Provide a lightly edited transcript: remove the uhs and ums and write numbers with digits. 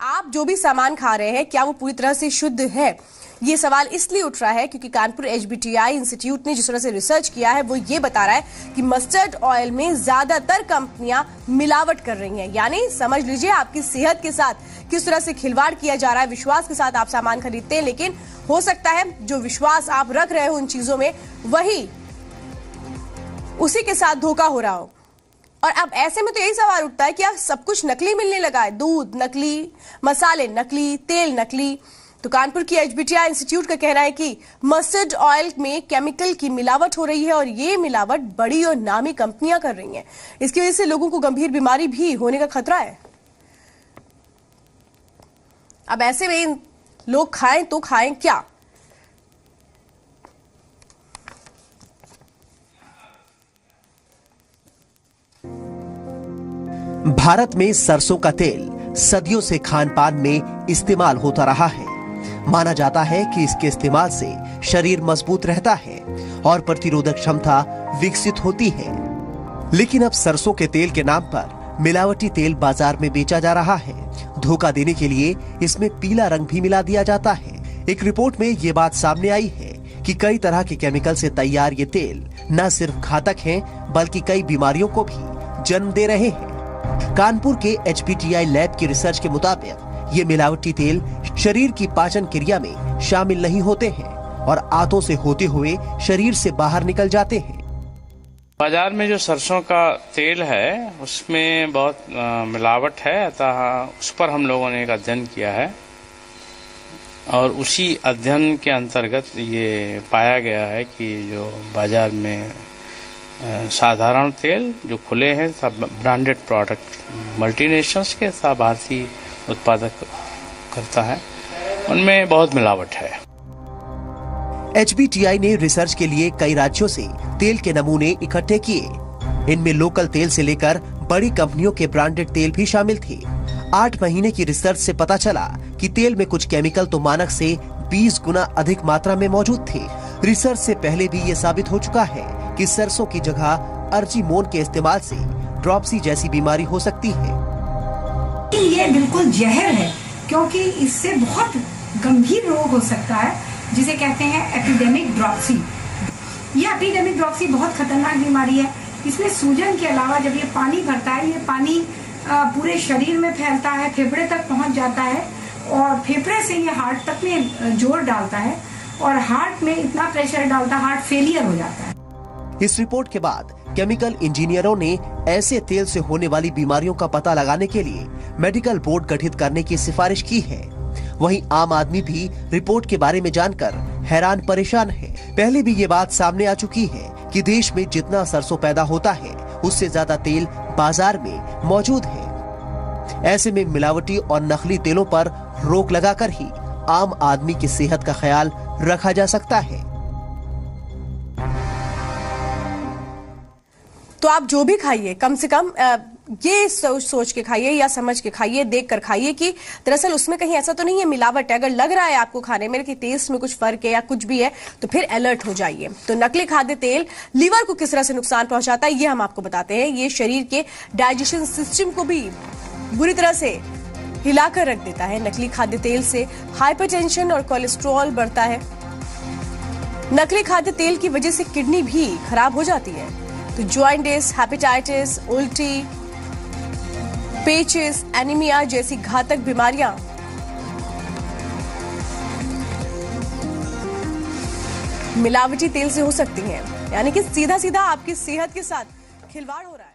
आप जो भी सामान खा रहे हैं क्या वो पूरी तरह से शुद्ध है? ये सवाल इसलिए उठ रहा है क्योंकि कानपुर एचबीटीआई इंस्टीट्यूट ने जिस तरह से रिसर्च किया है वो ये बता रहा है कि मस्टर्ड ऑयल में ज्यादातर कंपनियां मिलावट कर रही हैं। यानी समझ लीजिए आपकी सेहत के साथ किस तरह से खिलवाड़ किया जा रहा है। विश्वास के साथ आप सामान खरीदते हैं, लेकिन हो सकता है जो विश्वास आप रख रहे हो उन चीजों में वही उसी के साथ धोखा हो रहा हो। और अब ऐसे में तो यही सवाल उठता है कि अब सब कुछ नकली मिलने लगा है। दूध नकली, मसाले नकली, तेल नकली। तो कानपुर की एचबीटीआई इंस्टीट्यूट का कहना है कि मस्टर्ड ऑयल में केमिकल की मिलावट हो रही है और ये मिलावट बड़ी और नामी कंपनियां कर रही हैं। इसकी वजह से लोगों को गंभीर बीमारी भी होने का खतरा है। अब ऐसे में लोग खाएं तो खाएं क्या? भारत में सरसों का तेल सदियों से खान पान में इस्तेमाल होता रहा है। माना जाता है कि इसके इस्तेमाल से शरीर मजबूत रहता है और प्रतिरोधक क्षमता विकसित होती है। लेकिन अब सरसों के तेल के नाम पर मिलावटी तेल बाजार में बेचा जा रहा है। धोखा देने के लिए इसमें पीला रंग भी मिला दिया जाता है। एक रिपोर्ट में ये बात सामने आई है कि कई तरह के केमिकल से तैयार ये तेल न सिर्फ घातक हैं, बल्कि कई बीमारियों को भी जन्म दे रहे हैं। कानपुर के एचबीटीआई लैब की रिसर्च के मुताबिक ये मिलावटी तेल शरीर की पाचन क्रिया में शामिल नहीं होते हैं और आंतों से होते हुए शरीर से बाहर निकल जाते हैं। बाजार में जो सरसों का तेल है उसमें बहुत मिलावट है, अतः उस पर हम लोगों ने एक अध्ययन किया है और उसी अध्ययन के अंतर्गत ये पाया गया है कि जो बाजार में साधारण तेल जो खुले हैं सब ब्रांडेड प्रोडक्ट मल्टीनेशनल्स के सब भारतीय उत्पादक करता है, उनमें बहुत मिलावट है। एचबीटीआई ने रिसर्च के लिए कई राज्यों से तेल के नमूने इकट्ठे किए। इनमें लोकल तेल से लेकर बड़ी कंपनियों के ब्रांडेड तेल भी शामिल थे। 8 महीने की रिसर्च से पता चला कि तेल में कुछ केमिकल तो मानक से 20 गुना अधिक मात्रा में मौजूद थे। रिसर्च से पहले भी ये साबित हो चुका है कि सरसों की जगह अर्जिमोन के इस्तेमाल से ड्रॉपसी जैसी बीमारी हो सकती है। ये बिल्कुल जहर है क्योंकि इससे बहुत गंभीर रोग हो सकता है जिसे कहते हैं एपिडेमिक ड्रॉपसी। ये एपिडेमिक ड्रॉपसी बहुत खतरनाक बीमारी है। इसमें सूजन के अलावा जब ये पानी भरता है, ये पानी पूरे शरीर में फैलता है, फेफड़े तक पहुंच जाता है और फेफड़े से ये हार्ट तक में जोर डालता है और हार्ट में इतना प्रेशर डालता है, हार्ट फेलियर हो जाता है। इस रिपोर्ट के बाद केमिकल इंजीनियरों ने ऐसे तेल से होने वाली बीमारियों का पता लगाने के लिए मेडिकल बोर्ड गठित करने की सिफारिश की है। वहीं आम आदमी भी रिपोर्ट के बारे में जानकर हैरान परेशान है। पहले भी ये बात सामने आ चुकी है कि देश में जितना सरसों पैदा होता है उससे ज्यादा तेल बाजार में मौजूद है। ऐसे में मिलावटी और नकली तेलों पर रोक लगाकर ही आम आदमी की सेहत का ख्याल रखा जा सकता है। तो आप जो भी खाइए कम से कम ये सोच के खाइए या समझ के खाइए, देख कर खाइए कि दरअसल उसमें कहीं ऐसा तो नहीं है मिलावट है। अगर लग रहा है आपको खाने में कि टेस्ट में कुछ फर्क है या कुछ भी है तो फिर अलर्ट हो जाइए। तो नकली खाद्य तेल लीवर को किस तरह से नुकसान पहुंचाता है ये हम आपको बताते हैं। ये शरीर के डाइजेशन सिस्टम को भी बुरी तरह से हिलाकर रख देता है। नकली खाद्य तेल से हाइपरटेंशन और कोलेस्ट्रॉल बढ़ता है। नकली खाद्य तेल की वजह से किडनी भी खराब हो जाती है। तो जॉइंटिस, हेपेटाइटिस, उल्टी, पेचिस, एनीमिया जैसी घातक बीमारियां मिलावटी तेल से हो सकती हैं। यानी कि सीधा सीधा आपकी सेहत के साथ खिलवाड़ हो रहा है।